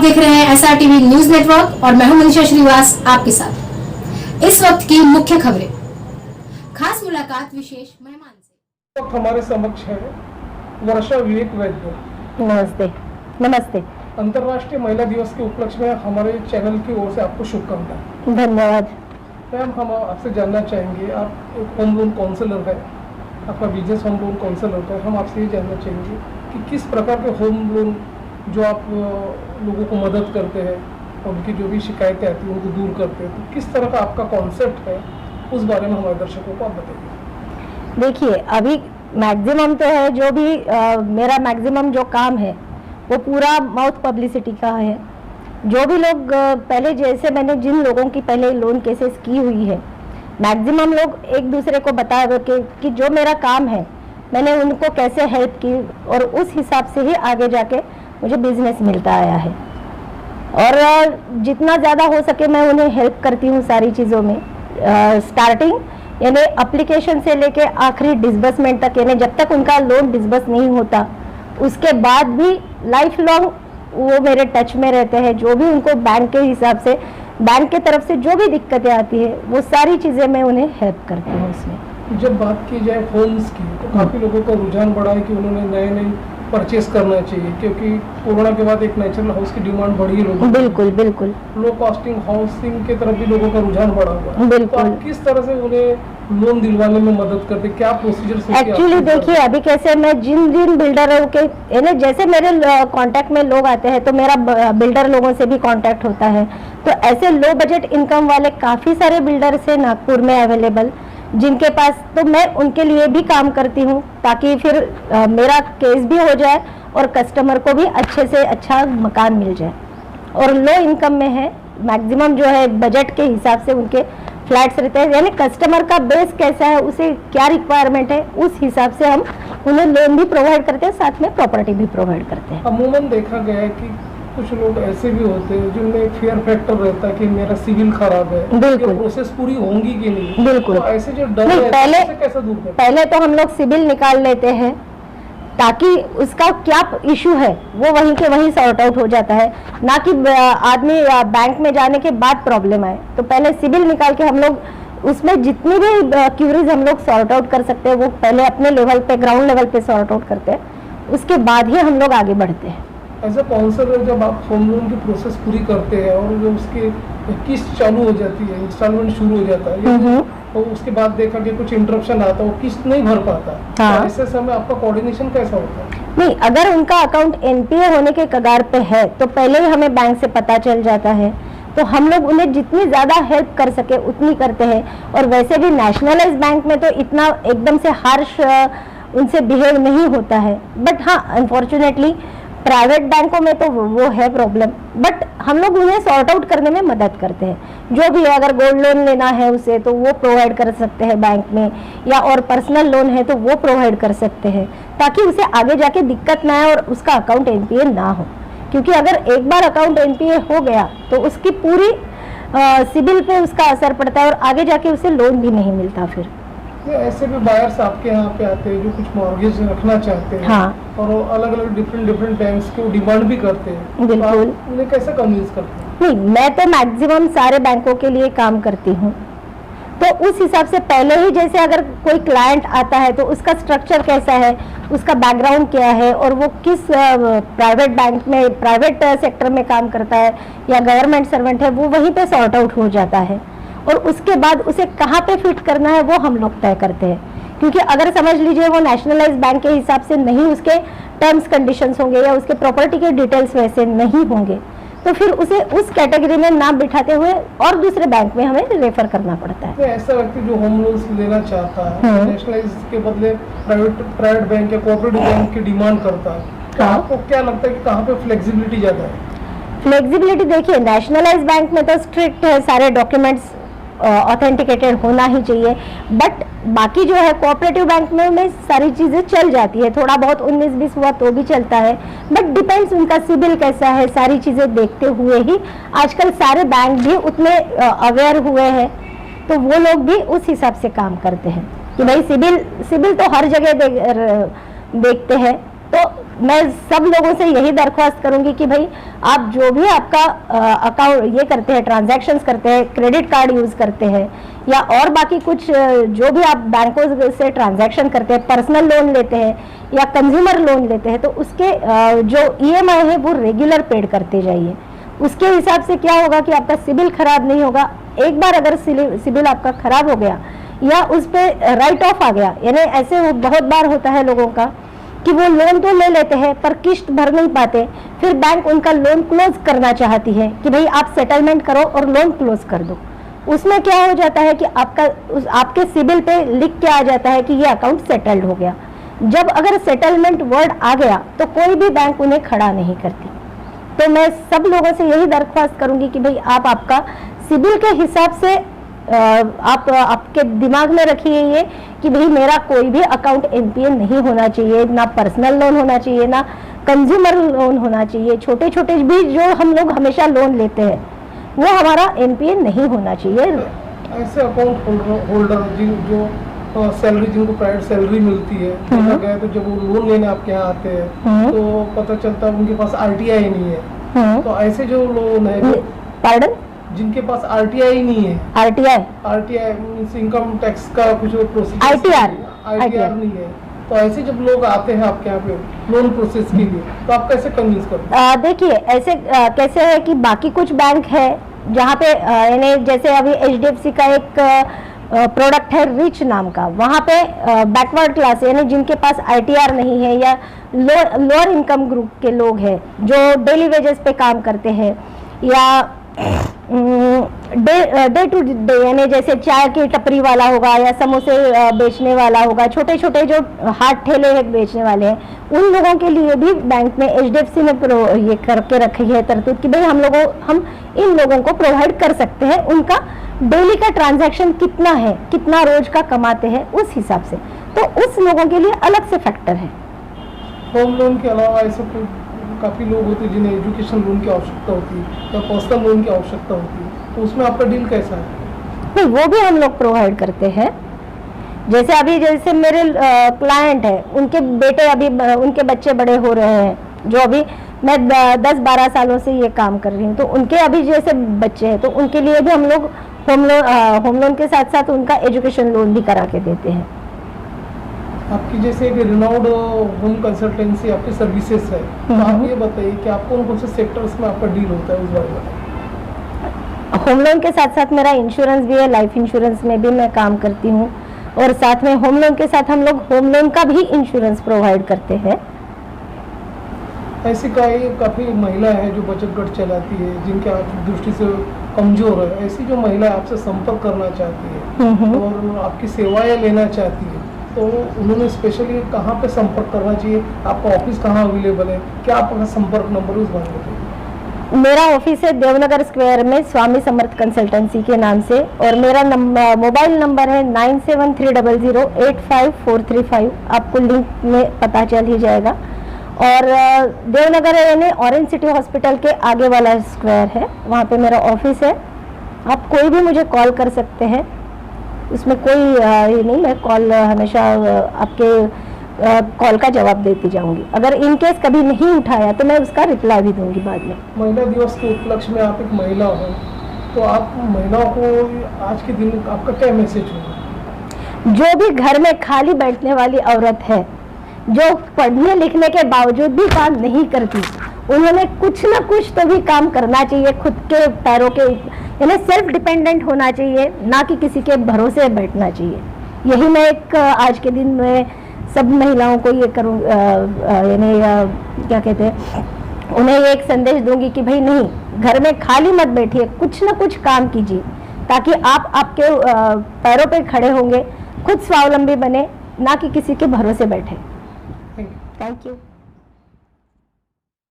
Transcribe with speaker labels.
Speaker 1: देख रहे हैं SRTV न्यूज नेटवर्क और मैं हूं मनीषा श्रीवास आपके साथ। इस वक्त की मुख्य खबरें, खास मुलाकात विशेष मेहमान से।
Speaker 2: वक्त हमारे समक्ष है वर्षा विवेक वैद्य।
Speaker 3: नमस्ते। नमस्ते।
Speaker 2: अंतर्राष्ट्रीय महिला दिवस के उपलक्ष्य में हमारे चैनल की ओर से आपको शुभकामनाएं।
Speaker 3: धन्यवाद।
Speaker 2: मैम, हम आपसे जानना चाहेंगे, आप एक होम लोन काउंसलर है, आपका बिजनेस होम लोन काउंसलर है। हम आपसे ये जानना चाहेंगे कि किस प्रकार के होम लोन जो आप लोगों को मदद करते हैं और उनकी जो भी शिकायतें आती हैं उनको दूर करते हैं, तो किस तरह का आपका कॉन्सेप्ट है, उस बारे में हमारे दर्शकों को आप बताइए।
Speaker 3: देखिए, अभी मैक्सिमम तो है जो भी मेरा मैक्सिमम जो काम है वो पूरा माउथ पब्लिसिटी का है। जो भी लोग पहले, जैसे मैंने जिन लोगों की पहले लोन केसेस की हुई है, मैक्सिमम लोग एक दूसरे को बता कि जो मेरा काम है मैंने उनको कैसे हेल्प की और उस हिसाब से ही आगे जाके मुझे बिजनेस मिलता आया है। और जितना ज़्यादा हो सके मैं उन्हें हेल्प करती हूँ सारी चीज़ों में, स्टार्टिंग यानी एप्लीकेशन से लेके आखिरी डिसबर्समेंट तक, यानी जब तक उनका लोन डिसबर्स नहीं होता उसके बाद भी लाइफ लॉन्ग वो मेरे टच में रहते हैं। जो भी उनको बैंक के हिसाब से, बैंक के तरफ से जो भी दिक्कतें आती है वो सारी चीज़ें मैं उन्हें हेल्प करती हूँ उसमें।
Speaker 2: जब बात की जाए होम्स की, तो काफ़ी लोगों का रुझान बढ़ा है कि उन्होंने नए परचेस करना चाहिए, क्योंकि कोरोना के बाद एक नेचुरल हाउस की डिमांड बढ़ी है लोगों।
Speaker 3: बिल्कुल बिल्कुल।
Speaker 2: लो कॉस्टिंग हाउसिंग की तरफ भी लोगों का रुझान बढ़ा हुआ है।
Speaker 3: बिल्कुल।
Speaker 2: तो आप किस तरह से उन्हें लोन दिलवाने में मदद करते, क्या प्रोसीजर?
Speaker 3: एक्चुअली देखिए, अभी कैसे मैं जिन बिल्डरों के, यानी जैसे मेरे कांटेक्ट में लोग आते हैं तो मेरा बिल्डर लोगों से भी कांटेक्ट होता है। तो ऐसे लो बजट इनकम वाले काफ़ी सारे बिल्डर्स हैं नागपुर में अवेलेबल, जिनके पास, तो मैं उनके लिए भी काम करती हूँ ताकि फिर मेरा केस भी हो जाए और कस्टमर को भी अच्छे से अच्छा मकान मिल जाए। और लो इनकम में है, मैक्सिमम जो है बजट के हिसाब से उनके फ्लैट्स रहते हैं, यानी कस्टमर का बेस कैसा है, उसे क्या रिक्वायरमेंट है, उस हिसाब से हम उन्हें लोन भी प्रोवाइड करते हैं, साथ में प्रॉपर्टी भी प्रोवाइड करते हैं।
Speaker 2: अमूमन देखा गया है कि कुछ लोग ऐसे भी होते हैं जिनमें एक फेयर फैक्टर रहता है कि मेरा सिविल खराब है,
Speaker 3: बिल्कुल,
Speaker 2: प्रोसेस पूरी होंगी कि नहीं।
Speaker 3: बिल्कुल।
Speaker 2: तो ऐसे जो डर है, कैसे दूर करें?
Speaker 3: पहले तो हम लोग सिविल निकाल लेते हैं ताकि उसका क्या इशू है वो वहीं के वहीं सॉर्ट आउट हो जाता है, ना कि आदमी बैंक में जाने के बाद प्रॉब्लम आए। तो पहले सिविल निकाल के हम लोग उसमें जितनी भी क्यूरीज हम लोग सॉर्ट आउट कर सकते हैं वो पहले अपने लेवल पे, ग्राउंड लेवल पे सॉर्ट आउट करते हैं, उसके बाद ही हम लोग आगे बढ़ते हैं।
Speaker 2: एज ए काउंसलर, जब आप होम लोन की प्रोसेस पूरी करते हैं और जब उसकी किस्त चालू हो जाती है, इंस्टॉलमेंट शुरू हो जाता है, और उसके बाद देखा कि कुछ इंटरप्शन आता है, वो किस्त नहीं भर पाता,
Speaker 3: हाँ।
Speaker 2: तो ऐसे समय आपका कोऑर्डिनेशन कैसा होता है?
Speaker 3: नहीं, अगर उनका अकाउंट NPA होने के कगार पे है तो पहले ही हमें बैंक से पता चल जाता है, तो हम लोग उन्हें जितनी ज़्यादा हेल्प कर सके उतनी करते हैं। और वैसे भी नेशनलाइज बैंक में तो इतना एकदम से हार्श उनसे बिहेव नहीं होता है, बट हाँ, अनफॉर्चुनेटली प्राइवेट बैंकों में तो वो है प्रॉब्लम, बट हम लोग उन्हें सॉर्ट आउट करने में मदद करते हैं। जो भी अगर गोल्ड लोन लेना है उसे, तो वो प्रोवाइड कर सकते हैं बैंक में, या और पर्सनल लोन है तो वो प्रोवाइड कर सकते हैं, ताकि उसे आगे जाके दिक्कत ना आए और उसका अकाउंट NPA ना हो। क्योंकि अगर एक बार अकाउंट NPA हो गया तो उसकी पूरी सिबिल पे उसका असर पड़ता है और आगे जाके उसे लोन भी नहीं मिलता फिर।
Speaker 2: ऐसे भी बायर्स आपके यहाँ पे आते हैं जो कुछ मॉर्गेज रखना चाहते हैं,
Speaker 3: हाँ।
Speaker 2: और वो अलग अलग डिफरेंट बैंक्स को डिमांड भी करते हैं,
Speaker 3: बिल्कुल।
Speaker 2: तो आप उन्हें कैसे कन्विंस करते हैं?
Speaker 3: नहीं, मैं तो मैक्सिमम सारे बैंकों के लिए काम करती हूँ, तो उस हिसाब से पहले ही, जैसे अगर कोई क्लाइंट आता है तो उसका स्ट्रक्चर कैसा है, उसका बैकग्राउंड क्या है, और वो किस प्राइवेट बैंक में, प्राइवेट सेक्टर में काम करता है या गवर्नमेंट सर्वेंट है, वो वहीं पे सॉर्ट आउट हो जाता है। और उसके बाद उसे कहाँ पे फिट करना है वो हम लोग तय करते हैं। क्योंकि अगर समझ लीजिए वो नेशनलाइज बैंक के हिसाब से नहीं, उसके टर्म्स कंडीशंस होंगे या उसके प्रॉपर्टी के डिटेल्स वैसे नहीं होंगे, तो फिर उसे उस कैटेगरी में ना बिठाते हुए और दूसरे बैंक में हमें रेफर करना पड़ता है।
Speaker 2: ऐसा व्यक्ति जो होम लोन्स लेना चाहता है, नेशनलाइज के बदले प्राइवेट बैंक या कोऑपरेटिव बैंक की डिमांड करता है, तो आपको क्या लगता है कि कहाँ पे फ्लेक्सिबिलिटी ज़्यादा है?
Speaker 3: फ्लेक्सिबिलिटी देखिए, नेशनलाइज बैंक में तो स्ट्रिक्ट है, सारे डॉक्यूमेंट्स ऑथेंटिकेटेड होना ही चाहिए, बट बाकी जो है कोऑपरेटिव बैंक में सारी चीज़ें चल जाती है, थोड़ा बहुत 19-20 हुआ तो भी चलता है, बट डिपेंड्स उनका सिबिल कैसा है, सारी चीज़ें देखते हुए ही आजकल सारे बैंक भी उतने अवेयर हुए हैं, तो वो लोग भी उस हिसाब से काम करते हैं कि भाई सिबिल तो हर जगह देखते हैं, तो मैं सब लोगों से यही दरख्वास्त करूंगी कि भाई आप जो भी आपका अकाउंट ये करते हैं, ट्रांजैक्शंस करते हैं, क्रेडिट कार्ड यूज करते हैं या और बाकी कुछ जो भी आप बैंकों से ट्रांजैक्शन करते हैं, पर्सनल लोन लेते हैं या कंज्यूमर लोन लेते हैं, तो उसके जो EMI है वो रेगुलर पेड करते जाइए। उसके हिसाब से क्या होगा कि आपका सिबिल खराब नहीं होगा। एक बार अगर सिबिल आपका खराब हो गया या उस पर राइट ऑफ आ गया, यानी ऐसे बहुत बार होता है लोगों का कि वो लोन तो ले लेते हैं पर किश्त भर नहीं पाते, फिर बैंक उनका लोन क्लोज करना चाहती है कि भाई आप सेटलमेंट करो और लोन क्लोज कर दो। उसमें क्या हो जाता है कि आपके सिबिल पे लिख के आ जाता है कि ये अकाउंट सेटल्ड हो गया। जब अगर सेटलमेंट वर्ड आ गया तो कोई भी बैंक उन्हें खड़ा नहीं करती। तो मैं सब लोगों से यही दरख्वास्त करूंगी कि भाई आप आपका सिबिल के हिसाब से आप आपके दिमाग में रखिए ये कि भाई मेरा कोई भी अकाउंट NPA नहीं होना चाहिए, ना पर्सनल लोन होना चाहिए, ना कंज्यूमर लोन होना चाहिए। छोटे छोटे भी जो हम लोग हमेशा लोन लेते हैं वो हमारा NPA नहीं होना चाहिए।
Speaker 2: ऐसे अकाउंट होल्डर जो सैलरी, जिनको प्राइवेट सैलरी मिलती है, देखा गया तो जब वो लोन लेने आपके यहाँ आते हैं तो पता चलता है उनके पास RTI नहीं है। तो ऐसे जो लोन है,
Speaker 3: पार्डन,
Speaker 2: जिनके पास RTI नहीं है, RTI मींस इनकम टैक्स का कुछ प्रोसीजर, ITR नहीं है, तो ऐसे जब लोग आते हैं आपके यहाँ पे लोन प्रोसेस के लिए तो आप कैसे कन्विंस करते हैं?
Speaker 3: देखिए ऐसे कैसे है कि बाकी कुछ बैंक है जहाँ पे यानी जैसे अभी HDFC का एक प्रोडक्ट है रिच नाम का, वहाँ पे बैकवर्ड क्लास यानी जिनके पास ITR नहीं है या लोअर इनकम ग्रुप के लोग हैं जो डेली वेजेस पे काम करते हैं या डे टू डे यानी जैसे चाय की टपरी वाला होगा या समोसे बेचने वाला होगा, छोटे छोटे जो हाथ ठेले हैं बेचने वाले हैं, उन लोगों के लिए भी बैंक ने HDFC में ये करके रखी है तरतूब कि भाई हम इन लोगों को प्रोवाइड कर सकते हैं। उनका डेली का ट्रांजैक्शन कितना है, कितना रोज का कमाते हैं, उस हिसाब से, तो उस लोगों के लिए अलग से फैक्टर है।
Speaker 2: होम लोन के अलावा ऐसे काफ़ी लोग होते हैं जिन्हें एजुकेशन लोन की आवश्यकता होती है या पर्सनल लोन की आवश्यकता होती है, तो उसमें आपका डील कैसा है?
Speaker 3: नहीं, वो भी हम लोग प्रोवाइड करते हैं। जैसे मेरे क्लाइंट है, उनके बेटे अभी उनके बच्चे बड़े हो रहे हैं, जो अभी मैं 10-12 सालों से ये काम कर रही हूँ, तो उनके अभी जैसे बच्चे हैं तो उनके लिए भी हम लोग होम लोन के साथ साथ उनका एजुकेशन लोन भी करा के देते हैं।
Speaker 2: आपकी जैसे एक रिनाउंड होम कंसल्टेंसी आपकी सर्विसेज है, तो आप ये बताइए कि आप कौन से सेक्टर्स में आपका डील होता है, उस बारे में?
Speaker 3: होम लोन के साथ साथ मेरा इंश्योरेंस भी है, लाइफ इंश्योरेंस में भी मैं काम करती हूँ और साथ में होम लोन के साथ हम लोग होम लोन का भी इंश्योरेंस प्रोवाइड करते हैं।
Speaker 2: ऐसी काफ़ी महिला है जो बचत गट चलाती है, जिनके आर्थिक दृष्टि से कमजोर है, ऐसी जो महिला आपसे संपर्क करना चाहती है और आपकी सेवाएं लेना चाहती है, तो उन्होंने स्पेशली कहाँ पे संपर्क करना चाहिए? आपका ऑफिस कहाँ अवेलेबल है, क्या आपका संपर्क नंबर, उस बारे में बताइए।
Speaker 3: मेरा ऑफिस है देवनगर स्क्वायर में स्वामी समर्थ कंसल्टेंसी के नाम से और मेरा मोबाइल नंबर है 9730085435। आपको लिंक में पता चल ही जाएगा। और देवनगर यानी ऑरेंज सिटी हॉस्पिटल के आगे वाला स्क्वायर है, वहाँ पे मेरा ऑफिस है। आप कोई भी मुझे कॉल कर सकते हैं, उसमें कोई ये नहीं, मैं कॉल हमेशा आपके कॉल का जवाब देती जाऊंगी। अगर इन केस कभी नहीं उठाया तो मैं उसका रिप्लाई भी दूंगी बाद में।
Speaker 2: महिला दिवस के उपलक्ष्य में आप एक महिला हो, तो आप महिलाओं को आज के दिन आपका क्या मैसेज होगा?
Speaker 3: जो भी घर में खाली बैठने वाली औरत है, जो पढ़ने लिखने के बावजूद भी काम नहीं करती, उन्होंने कुछ ना कुछ तो भी काम करना चाहिए, खुद के पैरों के यानी सेल्फ डिपेंडेंट होना चाहिए, ना कि किसी के भरोसे बैठना चाहिए। यही मैं एक आज के दिन में सब महिलाओं को ये करूँ, यानी क्या कहते हैं, उन्हें ये एक संदेश दूंगी कि भाई नहीं, घर में खाली मत बैठिए, कुछ ना कुछ काम कीजिए ताकि आप आपके पैरों पे खड़े होंगे, खुद स्वावलंबी बने, ना कि किसी के भरोसे बैठे।
Speaker 2: Thank you.